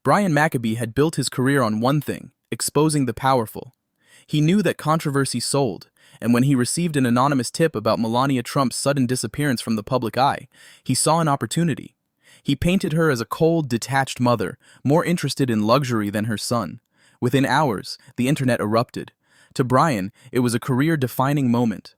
Brian Maccabee had built his career on one thing: exposing the powerful. He knew that controversy sold, and when he received an anonymous tip about Melania Trump's sudden disappearance from the public eye, he saw an opportunity. He painted her as a cold, detached mother, more interested in luxury than her son. Within hours, the internet erupted. To Brian, it was a career-defining moment.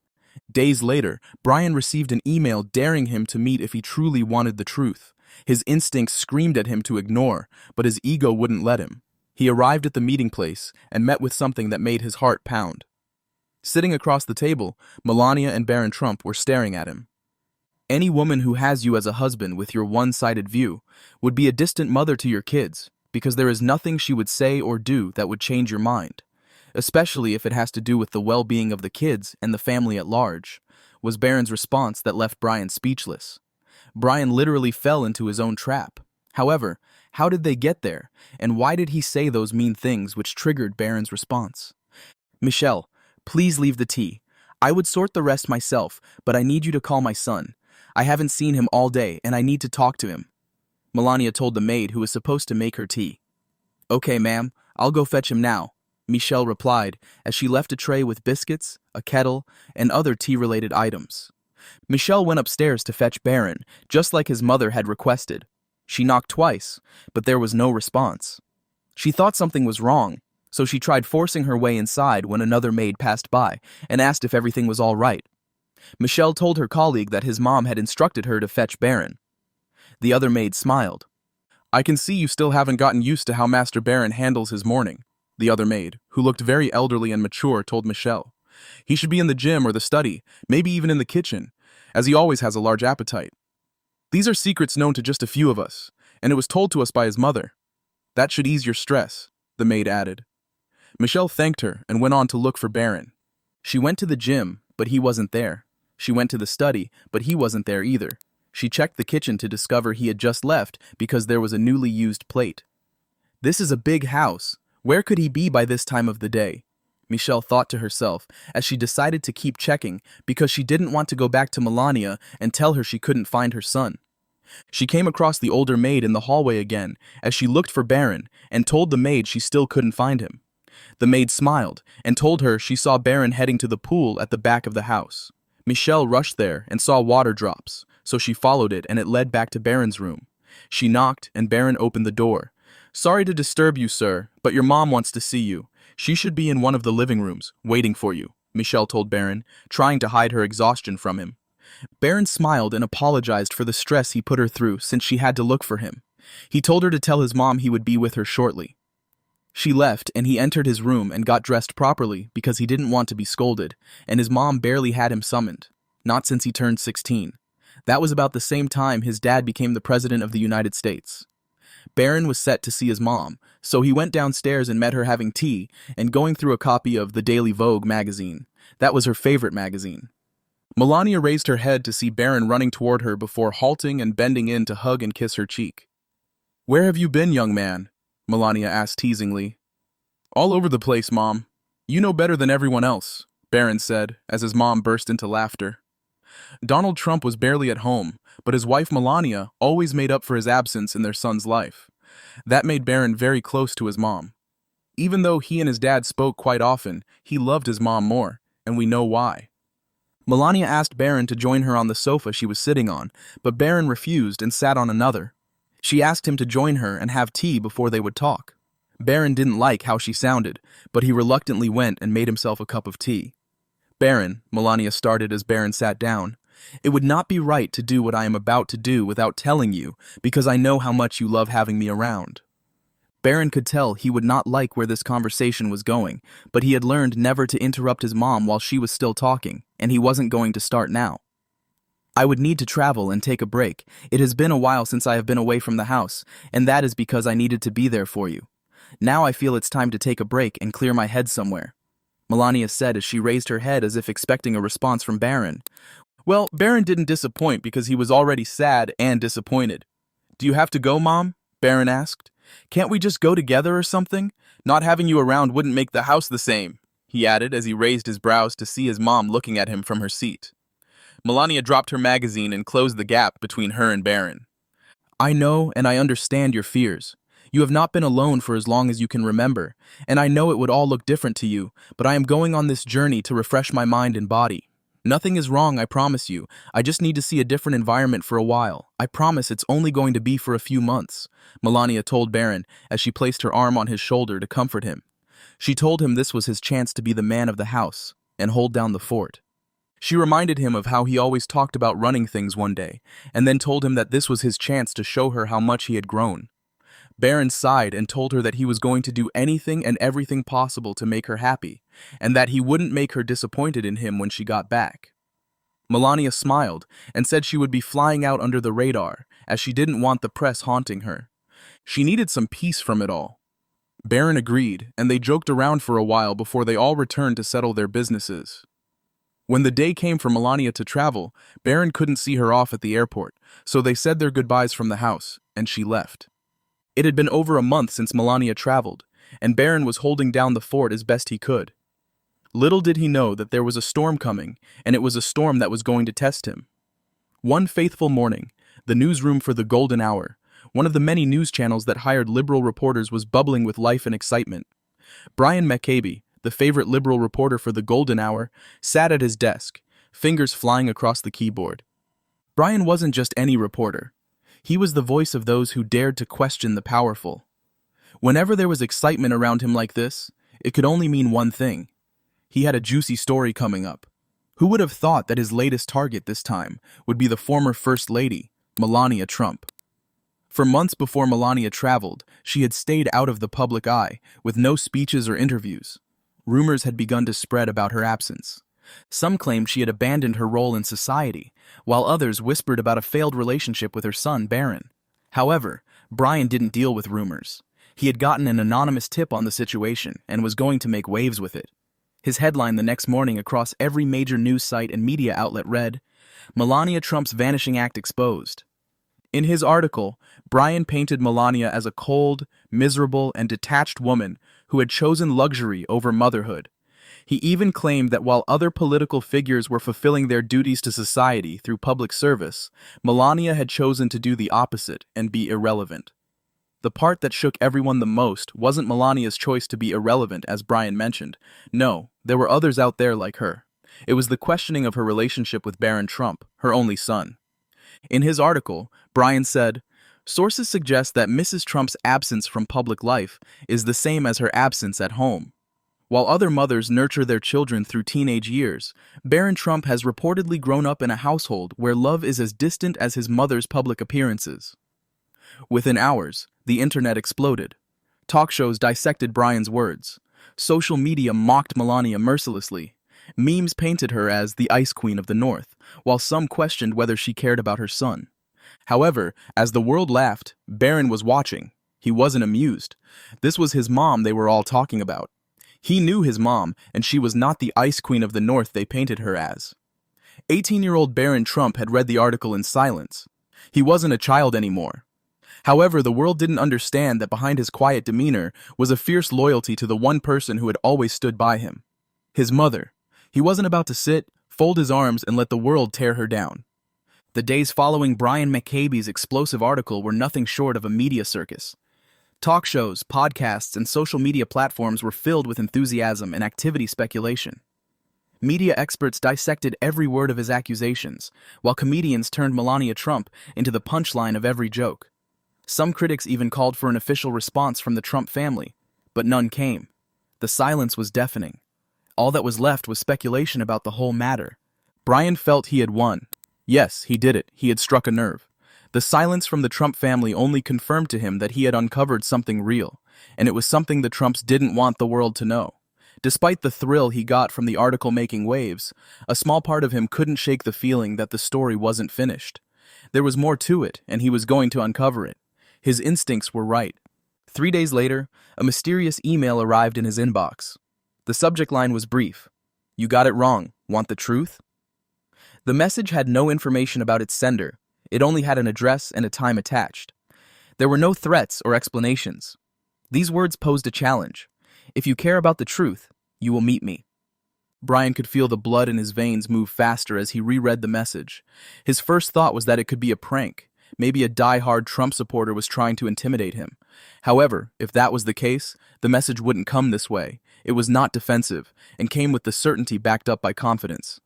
Days later, Brian received an email daring him to meet if he truly wanted the truth. His instincts screamed at him to ignore, but his ego wouldn't let him. He arrived at the meeting place and met with something that made his heart pound. Sitting across the table, Melania and Barron Trump were staring at him. Any woman who has you as a husband with your one-sided view would be a distant mother to your kids, because there is nothing she would say or do that would change your mind, especially if it has to do with the well-being of the kids and the family at large, was Barron's response that left Brian speechless. Brian literally fell into his own trap. However, how did they get there, and why did he say those mean things which triggered Barron's response? "Michelle, please leave the tea. I would sort the rest myself, but I need you to call my son. I haven't seen him all day, and I need to talk to him," Melania told the maid who was supposed to make her tea. "Okay, ma'am, I'll go fetch him now," Michelle replied as she left a tray with biscuits, a kettle, and other tea-related items. Michelle went upstairs to fetch Barron, just like his mother had requested. She knocked twice, but there was no response. She thought something was wrong, so she tried forcing her way inside when another maid passed by and asked if everything was all right. Michelle told her colleague that his mom had instructed her to fetch Barron. The other maid smiled. "I can see you still haven't gotten used to how Master Barron handles his morning," the other maid, who looked very elderly and mature, told Michelle. "He should be in the gym or the study, maybe even in the kitchen, as he always has a large appetite. These are secrets known to just a few of us, and it was told to us by his mother. That should ease your stress," the maid added. Michelle thanked her and went on to look for Barron. She went to the gym, but he wasn't there. She went to the study, but he wasn't there either. She checked the kitchen to discover he had just left because there was a newly used plate. "This is a big house. Where could he be by this time of the day?" Michelle thought to herself as she decided to keep checking because she didn't want to go back to Melania and tell her she couldn't find her son. She came across the older maid in the hallway again as she looked for Barron and told the maid she still couldn't find him. The maid smiled and told her she saw Barron heading to the pool at the back of the house. Michelle rushed there and saw water drops, so she followed it and it led back to Barron's room. She knocked and Barron opened the door. "Sorry to disturb you, sir, but your mom wants to see you. She should be in one of the living rooms, waiting for you," Michelle told Barron, trying to hide her exhaustion from him. Barron smiled and apologized for the stress he put her through since she had to look for him. He told her to tell his mom he would be with her shortly. She left and he entered his room and got dressed properly because he didn't want to be scolded, and his mom barely had him summoned, not since he turned 16. That was about the same time his dad became the President of the United States. Barron was set to see his mom, so he went downstairs and met her having tea and going through a copy of the Daily Vogue magazine. That was her favorite magazine. Melania raised her head to see Barron running toward her before halting and bending in to hug and kiss her cheek. "Where have you been, young man?" Melania asked teasingly. "All over the place, Mom. You know better than everyone else," Barron said as his mom burst into laughter. Donald Trump was barely at home, but his wife Melania always made up for his absence in their son's life. That made Barron very close to his mom. Even though he and his dad spoke quite often, he loved his mom more, and we know why. Melania asked Barron to join her on the sofa she was sitting on, but Barron refused and sat on another. She asked him to join her and have tea before they would talk. Barron didn't like how she sounded, but he reluctantly went and made himself a cup of tea. "Barron," Melania started as Barron sat down, "it would not be right to do what I am about to do without telling you, because I know how much you love having me around." Barron could tell he would not like where this conversation was going, but he had learned never to interrupt his mom while she was still talking, and he wasn't going to start now. "I would need to travel and take a break. It has been a while since I have been away from the house, and that is because I needed to be there for you. Now I feel it's time to take a break and clear my head somewhere," Melania said as she raised her head as if expecting a response from Barron. Well, Barron didn't disappoint because he was already sad and disappointed. "Do you have to go, Mom?" Barron asked. "Can't we just go together or something? Not having you around wouldn't make the house the same," he added as he raised his brows to see his mom looking at him from her seat. Melania dropped her magazine and closed the gap between her and Barron. "I know and I understand your fears. You have not been alone for as long as you can remember, and I know it would all look different to you, but I am going on this journey to refresh my mind and body. Nothing is wrong, I promise you. I just need to see a different environment for a while. I promise it's only going to be for a few months," Melania told Barron as she placed her arm on his shoulder to comfort him. She told him this was his chance to be the man of the house and hold down the fort. She reminded him of how he always talked about running things one day, and then told him that this was his chance to show her how much he had grown. Barron sighed and told her that he was going to do anything and everything possible to make her happy, and that he wouldn't make her disappointed in him when she got back. Melania smiled and said she would be flying out under the radar, as she didn't want the press haunting her. She needed some peace from it all. Barron agreed, and they joked around for a while before they all returned to settle their businesses. When the day came for Melania to travel, Barron couldn't see her off at the airport, so they said their goodbyes from the house, and she left. It had been over a month since Melania traveled, and Barron was holding down the fort as best he could. Little did he know that there was a storm coming, and it was a storm that was going to test him. One faithful morning, the newsroom for the Golden Hour, one of the many news channels that hired liberal reporters, was bubbling with life and excitement. Brian McCabe, the favorite liberal reporter for the Golden Hour, sat at his desk, fingers flying across the keyboard. Brian wasn't just any reporter. He was the voice of those who dared to question the powerful. Whenever there was excitement around him like this, it could only mean one thing. He had a juicy story coming up. Who would have thought that his latest target this time would be the former First Lady, Melania Trump? For months before Melania traveled, she had stayed out of the public eye, with no speeches or interviews. Rumors had begun to spread about her absence. Some claimed she had abandoned her role in society, while others whispered about a failed relationship with her son, Barron. However, Brian didn't deal with rumors. He had gotten an anonymous tip on the situation and was going to make waves with it. His headline the next morning across every major news site and media outlet read, "Melania Trump's Vanishing Act Exposed." In his article, Brian painted Melania as a cold, miserable, and detached woman who had chosen luxury over motherhood. He even claimed that while other political figures were fulfilling their duties to society through public service, Melania had chosen to do the opposite and be irrelevant. The part that shook everyone the most wasn't Melania's choice to be irrelevant, as Brian mentioned. No, there were others out there like her. It was the questioning of her relationship with Barron Trump, her only son. In his article, Brian said, "Sources suggest that Mrs. Trump's absence from public life is the same as her absence at home. While other mothers nurture their children through teenage years, Barron Trump has reportedly grown up in a household where love is as distant as his mother's public appearances." Within hours, the internet exploded. Talk shows dissected Brian's words. Social media mocked Melania mercilessly. Memes painted her as the Ice Queen of the North, while some questioned whether she cared about her son. However, as the world laughed, Barron was watching. He wasn't amused. This was his mom they were all talking about. He knew his mom, and she was not the Ice Queen of the North they painted her as. 18-year-old Barron Trump had read the article in silence. He wasn't a child anymore. However, the world didn't understand that behind his quiet demeanor was a fierce loyalty to the one person who had always stood by him. His mother. He wasn't about to sit, fold his arms, and let the world tear her down. The days following Brian McCabe's explosive article were nothing short of a media circus. Talk shows, podcasts, and social media platforms were filled with enthusiasm and activity speculation. Media experts dissected every word of his accusations, while comedians turned Melania Trump into the punchline of every joke. Some critics even called for an official response from the Trump family, but none came. The silence was deafening. All that was left was speculation about the whole matter. Brian felt he had won. Yes, he did it. He had struck a nerve. The silence from the Trump family only confirmed to him that he had uncovered something real, and it was something the Trumps didn't want the world to know. Despite the thrill he got from the article making waves, a small part of him couldn't shake the feeling that the story wasn't finished. There was more to it, and he was going to uncover it. His instincts were right. 3 days later, a mysterious email arrived in his inbox. The subject line was brief. "You got it wrong. Want the truth?" The message had no information about its sender. It only had an address and a time attached. There were no threats or explanations. These words posed a challenge. "If you care about the truth, you will meet me." Brian could feel the blood in his veins move faster as he reread the message. His first thought was that it could be a prank, Maybe a die-hard Trump supporter was trying to intimidate him. However, if that was the case, the message wouldn't come this way. It was not defensive, and came with the certainty backed up by confidence.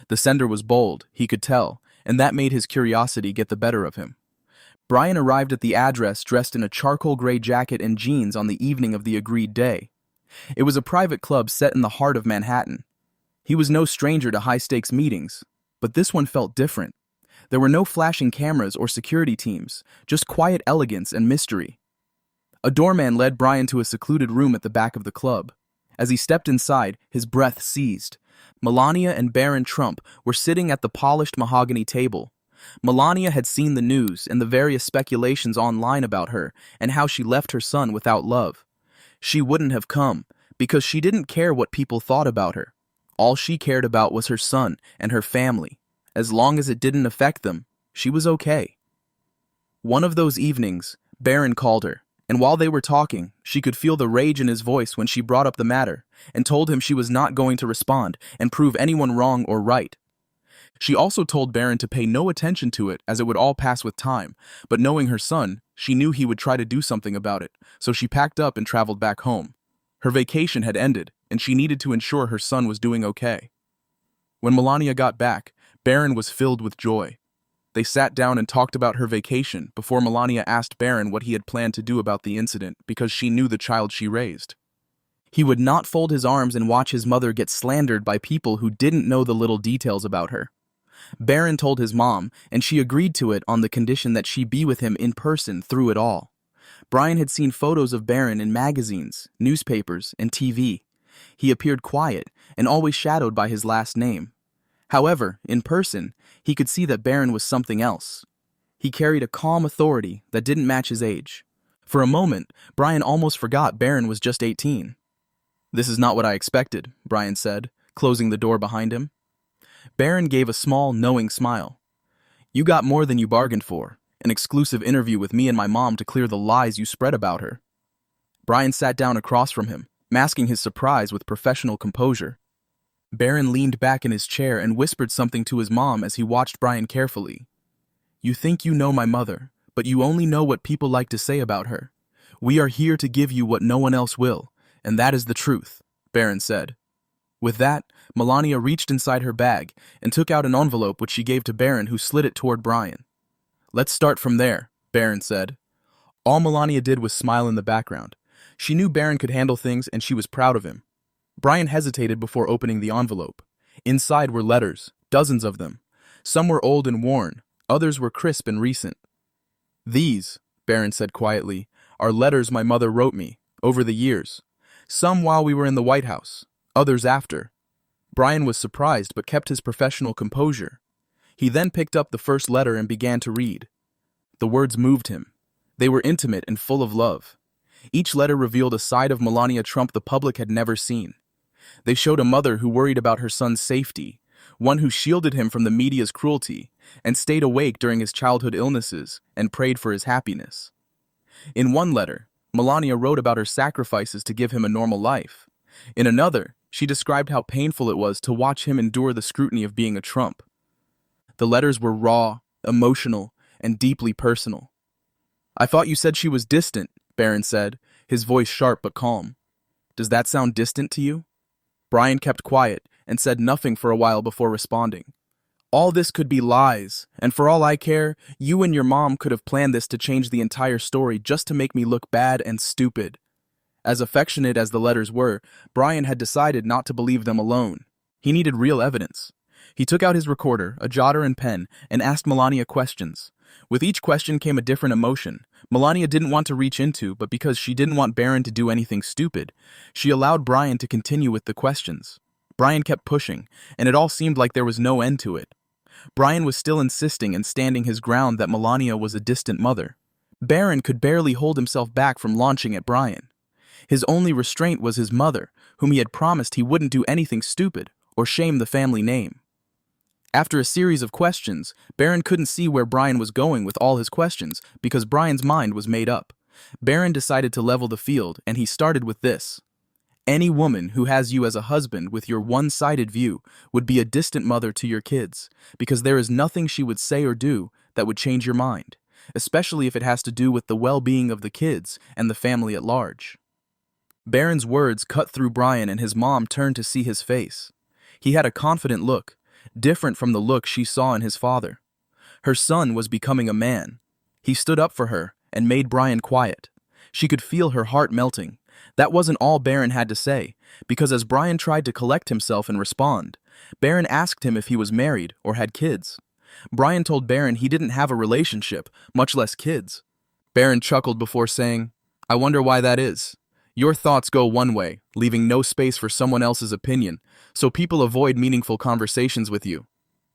The sender was bold, he could tell, and that made his curiosity get the better of him. Brian arrived at the address dressed in a charcoal gray jacket and jeans on the evening of the agreed day. It was a private club set in the heart of Manhattan. He was no stranger to high-stakes meetings, but this one felt different. There were no flashing cameras or security teams, just quiet elegance and mystery. A doorman led Brian to a secluded room at the back of the club. As he stepped inside, his breath seized. Melania and Barron Trump were sitting at the polished mahogany table. Melania had seen the news and the various speculations online about her and how she left her son without love. She wouldn't have come, because she didn't care what people thought about her. All she cared about was her son and her family. As long as it didn't affect them, she was okay. One of those evenings, Barron called her, and while they were talking, she could feel the rage in his voice when she brought up the matter and told him she was not going to respond and prove anyone wrong or right. She also told Barron to pay no attention to it as it would all pass with time, but knowing her son, she knew he would try to do something about it, so she packed up and traveled back home. Her vacation had ended, and she needed to ensure her son was doing okay. When Melania got back, Barron was filled with joy. They sat down and talked about her vacation before Melania asked Barron what he had planned to do about the incident because she knew the child she raised. He would not fold his arms and watch his mother get slandered by people who didn't know the little details about her. Barron told his mom, and she agreed to it on the condition that she be with him in person through it all. Brian had seen photos of Barron in magazines, newspapers, and TV. He appeared quiet and always shadowed by his last name. However, in person, he could see that Barron was something else. He carried a calm authority that didn't match his age. For a moment, Brian almost forgot Barron was just 18. "This is not what I expected," Brian said, closing the door behind him. Barron gave a small, knowing smile. "You got more than you bargained for, an exclusive interview with me and my mom to clear the lies you spread about her." Brian sat down across from him, masking his surprise with professional composure. Barron leaned back in his chair and whispered something to his mom as he watched Brian carefully. "You think you know my mother, but you only know what people like to say about her. We are here to give you what no one else will, and that is the truth," Barron said. With that, Melania reached inside her bag and took out an envelope which she gave to Barron, who slid it toward Brian. "Let's start from there," Barron said. All Melania did was smile in the background. She knew Barron could handle things and she was proud of him. Brian hesitated before opening the envelope. Inside were letters, dozens of them. Some were old and worn, others were crisp and recent. "These," Barron said quietly, "are letters my mother wrote me, over the years. Some while we were in the White House, others after." Brian was surprised but kept his professional composure. He then picked up the first letter and began to read. The words moved him. They were intimate and full of love. Each letter revealed a side of Melania Trump the public had never seen. They showed a mother who worried about her son's safety, one who shielded him from the media's cruelty, and stayed awake during his childhood illnesses and prayed for his happiness. In one letter, Melania wrote about her sacrifices to give him a normal life. In another, she described how painful it was to watch him endure the scrutiny of being a Trump. The letters were raw, emotional, and deeply personal. "I thought you said she was distant," Barron said, his voice sharp but calm. "Does that sound distant to you?" Brian kept quiet and said nothing for a while before responding. "All this could be lies, and for all I care, you and your mom could have planned this to change the entire story just to make me look bad and stupid." As affectionate as the letters were, Brian had decided not to believe them alone. He needed real evidence. He took out his recorder, a jotter and pen, and asked Melania questions. With each question came a different emotion. Melania didn't want to reach into, but because she didn't want Barron to do anything stupid, she allowed Brian to continue with the questions. Brian kept pushing, and it all seemed like there was no end to it. Brian was still insisting and standing his ground that Melania was a distant mother. Barron could barely hold himself back from launching at Brian. His only restraint was his mother, whom he had promised he wouldn't do anything stupid or shame the family name. After a series of questions, Barron couldn't see where Brian was going with all his questions because Brian's mind was made up. Barron decided to level the field, and he started with this. "Any woman who has you as a husband with your one-sided view would be a distant mother to your kids, because there is nothing she would say or do that would change your mind. especially if it has to do with the well-being of the kids and the family at large. Barron's words cut through Brian, and his mom turned to see his face. He had a confident look, different from the look she saw in his father. Her son was becoming a man. He stood up for her and made Brian quiet. She could feel her heart melting. That wasn't all Barron had to say, because as Brian tried to collect himself and respond, Barron asked him if he was married or had kids. Brian told Barron he didn't have a relationship, much less kids. Barron chuckled before saying, "I wonder why that is. Your thoughts go one way, leaving no space for someone else's opinion, so people avoid meaningful conversations with you.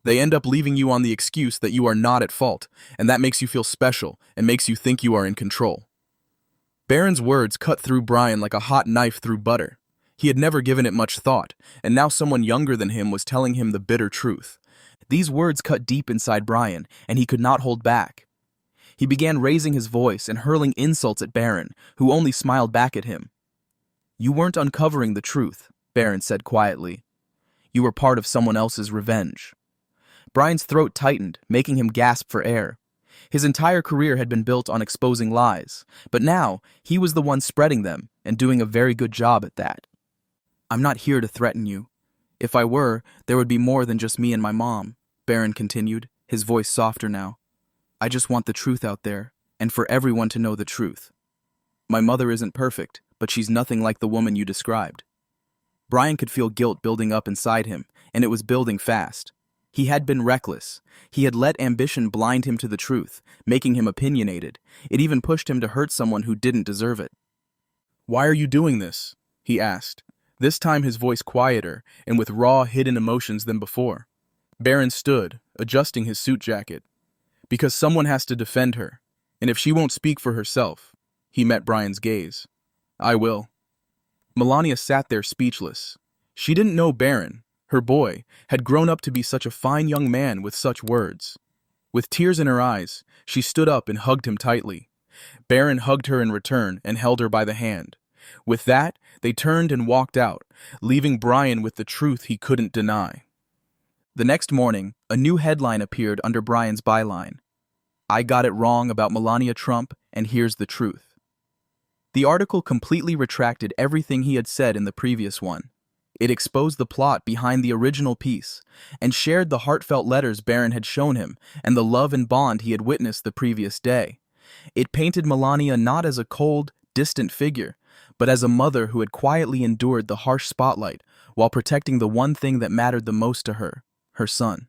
They end up leaving you on the excuse that you are not at fault, and that makes you feel special and makes you think you are in control." Barron's words cut through Brian like a hot knife through butter. He had never given it much thought, and now someone younger than him was telling him the bitter truth. These words cut deep inside Brian, and he could not hold back. He began raising his voice and hurling insults at Barron, who only smiled back at him. "You weren't uncovering the truth," Barron said quietly. "You were part of someone else's revenge." Brian's throat tightened, making him gasp for air. His entire career had been built on exposing lies, but now he was the one spreading them and doing a very good job at that. "I'm not here to threaten you. If I were, there would be more than just me and my mom," Barron continued, his voice softer now. "I just want the truth out there, and for everyone to know the truth. My mother isn't perfect, but she's nothing like the woman you described." Brian could feel guilt building up inside him, and it was building fast. He had been reckless. He had let ambition blind him to the truth, making him opinionated. It even pushed him to hurt someone who didn't deserve it. "Why are you doing this?" he asked, this time his voice quieter and with raw, hidden emotions than before. Barron stood, adjusting his suit jacket. "Because someone has to defend her, and if she won't speak for herself," he met Brian's gaze. "I will." Melania sat there speechless. She didn't know Barron, her boy, had grown up to be such a fine young man with such words. With tears in her eyes, she stood up and hugged him tightly. Barron hugged her in return and held her by the hand. With that, they turned and walked out, leaving Brian with the truth he couldn't deny. The next morning, a new headline appeared under Brian's byline. "I got it wrong about Melania Trump, and here's the truth." The article completely retracted everything he had said in the previous one. It exposed the plot behind the original piece and shared the heartfelt letters Barron had shown him and the love and bond he had witnessed the previous day. It painted Melania not as a cold, distant figure, but as a mother who had quietly endured the harsh spotlight while protecting the one thing that mattered the most to her, her son.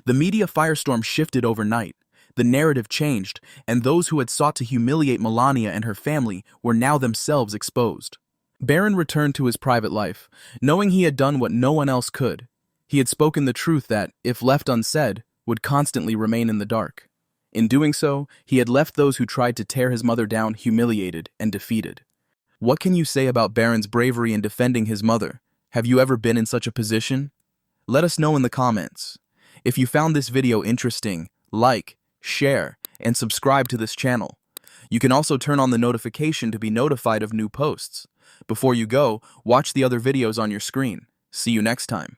The media firestorm shifted overnight. The narrative changed, and those who had sought to humiliate Melania and her family were now themselves exposed. Barron returned to his private life, knowing he had done what no one else could. He had spoken the truth that, if left unsaid, would constantly remain in the dark. In doing so, he had left those who tried to tear his mother down humiliated and defeated. What can you say about Barron's bravery in defending his mother? Have you ever been in such a position? Let us know in the comments. If you found this video interesting, like, share, and subscribe to this channel. You can also turn on the notification to be notified of new posts. Before you go, watch the other videos on your screen. See you next time.